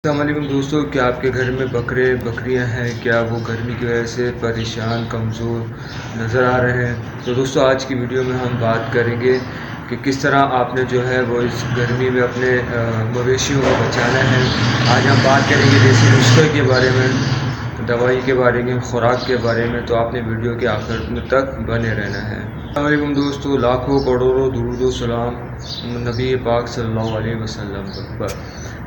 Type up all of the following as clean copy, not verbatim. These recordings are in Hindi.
अस्सलामुअलैकुम दोस्तों, क्या आपके घर में बकरियां हैं? क्या वो गर्मी की वजह से परेशान कमज़ोर नज़र आ रहे हैं? तो दोस्तों, आज की वीडियो में हम बात करेंगे कि किस तरह आपने जो है वो इस गर्मी में अपने मवेशियों को बचाना है। आज हम बात करेंगे देसी नुस्खे के बारे में, दवाई के बारे में, खुराक के बारे में। तो आपने वीडियो के आखिर तक बने रहना है। अस्सलामुअलैकुम दोस्तों, लाखों करोड़ों दुरूद व सलाम नबी पाक सल्लल्लाहु अलैहि वसल्लम पर।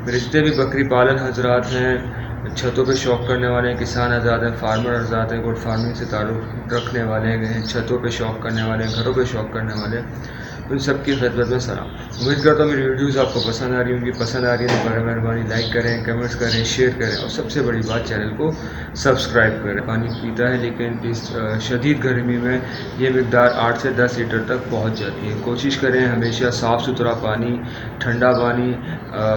मेरे जितने भी बकरी पालन हजरात हैं, छतों पे शौक़ करने वाले हैं, किसान हजरात हैं, फार्मर हजरात हैं, गुड फार्मिंग से ताल्लुक़ रखने वाले हैं, छतों पे शौक़ करने वाले हैं, घरों पे शौक़ करने वाले हैं, उन सब की खिदमत में सलाम। उम्मीद करता हूँ मेरी वीडियोज़ आपको पसंद आ रही होंगी। पसंद आ रही है तो मेहरबानी लाइक करें, कमेंट्स करें, शेयर करें और सबसे बड़ी बात चैनल को सब्सक्राइब करें। पानी पीता है लेकिन इस शदीद गर्मी में ये मिकदार 8 से 10 लीटर तक पहुँच जाती है। कोशिश करें हमेशा साफ़ सुथरा पानी, ठंडा पानी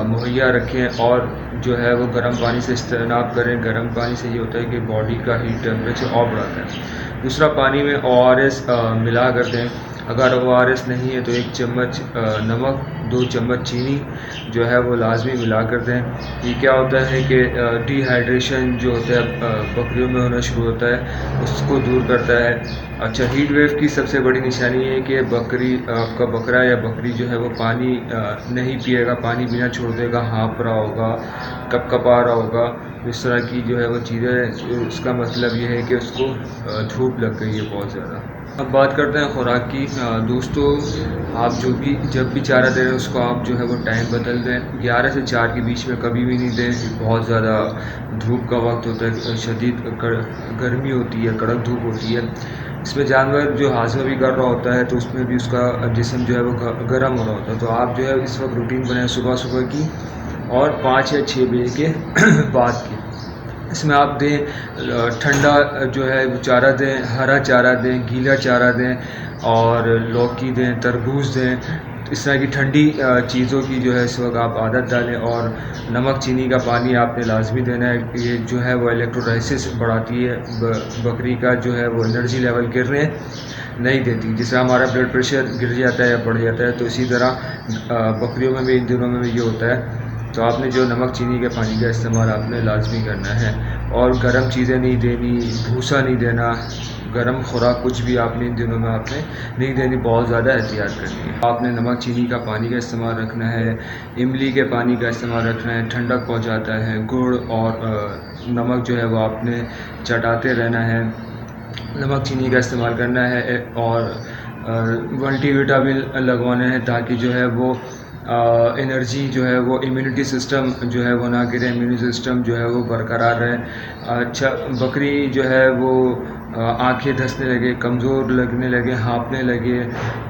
मुहैया रखें और जो है वो गर्म पानी से इस्तेमाल करें। गर्म पानी से ये होता है कि बॉडी का हीट टेम्परेचर और बढ़ाता है। दूसरा, पानी में ORS मिला कर दें। अगर ORS नहीं है तो 1 चम्मच नमक, 2 चम्मच चीनी जो है वो लाजमी मिला कर दें। ये क्या होता है कि डिहाइड्रेशन जो होता है बकरियों में होना शुरू होता है, उसको दूर करता है। अच्छा, हीट वेव की सबसे बड़ी निशानी है कि आपका बकरा या बकरी जो है वो पानी नहीं पिएगा, पानी पीना छोड़ देगा, हाँफ रहा होगा, कपकपा रहा होगा। इस तरह की जो है वो चीज़ें, उसका मतलब ये है कि उसको धूप लग गई है बहुत ज़्यादा। अब बात करते हैं खुराक की। दोस्तों, आप जब भी चारा दे रहे हैं उसको आप जो है वो टाइम बदल दें। 11 से 4 के बीच में कभी भी नहीं दें। बहुत ज़्यादा धूप का वक्त होता है, शदीद गर्मी होती है, कड़क धूप होती है। इसमें जानवर जो हाज़मा भी कर रहा होता है तो उसमें भी उसका जिस्म जो है वो गर्म हो रहा होता है। तो आप जो है इस वक्त रूटीन बनाएं सुबह की और 5 या 6 बजे के बाद की। इसमें आप दें ठंडा जो है वो चारा दें, हरा चारा दें, गीला चारा दें और लौकी दें, तरबूज दें। इस तरह की ठंडी चीज़ों की जो है इस वक्त आप आदत डालें। और नमक चीनी का पानी आपने लाजमी देना है। ये जो है वो इलेक्ट्रोलाइसिस बढ़ाती है, बकरी का जो है वो एनर्जी लेवल गिरने नहीं देती। जिससे हमारा ब्लड प्रेशर गिर जाता है या बढ़ जाता है, तो इसी तरह बकरियों में भी, इन दिनों में भी ये होता है। तो आपने जो नमक चीनी के पानी का इस्तेमाल आपने लाजमी करना है। और गर्म चीज़ें नहीं देनी, भूसा नहीं देना, गर्म खुराक कुछ भी आपने इन दिनों में आपने नहीं देनी, बहुत ज़्यादा एहतियात करनी है। आपने नमक चीनी का पानी का इस्तेमाल रखना है, इमली के पानी का इस्तेमाल रखना है, ठंडक पहुँचाता है। गुड़ और नमक जो है वो आपने चटाते रहना है। नमक चीनी का इस्तेमाल करना है और मल्टीविटामिन लगवाने हैं ताकि जो है वो एनर्जी जो है वो, इम्यूनिटी सिस्टम जो है वो ना गिरे, इम्यूनिटी सिस्टम जो है वो बरकरार रहे। अच्छा, बकरी जो है वो आँखें धंसने लगे, कमज़ोर लगने लगे, हाँफने लगे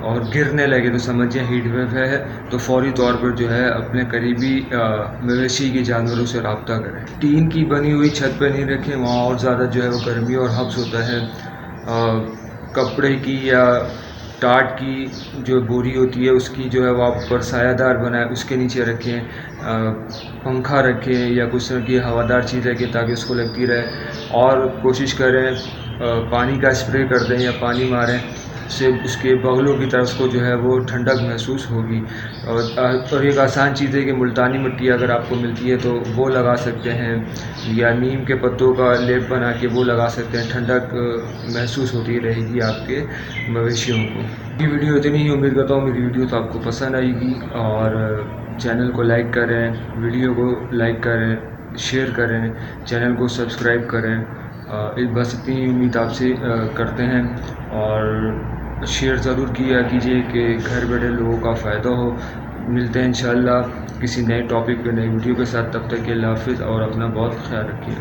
और गिरने लगे तो समझिए हीट वेव है। तो फौरी तौर पर जो है अपने करीबी मवेशी के जानवरों से रब्ता करें। टीन की बनी हुई छत पर नहीं रखें, वहाँ और ज़्यादा जो है वो गर्मी और हब्स होता है। कपड़े की या टाट की जो बोरी होती है उसकी जो है वो आप ऊपर सायादार बनाए, उसके नीचे रखें। पंखा रखें या कुछ तरह की हवादार चीज़ रखें ताकि उसको लगती रहे। और कोशिश करें पानी का स्प्रे कर दें या पानी मारें, से उसके बगलों की तरफ को जो है वो ठंडक महसूस होगी। और एक आसान चीज़ है कि मुल्तानी मिट्टी अगर आपको मिलती है तो वो लगा सकते हैं, या नीम के पत्तों का लेप बना के वो लगा सकते हैं। ठंडक महसूस होती रहेगी आपके मवेशियों को। ये वीडियो इतनी ही, उम्मीद करता हूँ मेरी वीडियो तो आपको पसंद आएगी। और चैनल को लाइक करें, वीडियो को लाइक करें, शेयर करें, चैनल को सब्सक्राइब करें। बस इतनी उम्मीद आपसे करते हैं। और शेयर ज़रूर किया कीजिए कि घर बैठे लोगों का फ़ायदा हो। मिलते हैं इंशाअल्लाह किसी नए टॉपिक पे, नई वीडियो के साथ। तब तक के अल्लाह हाफ़िज़ और अपना बहुत ख्याल रखिए।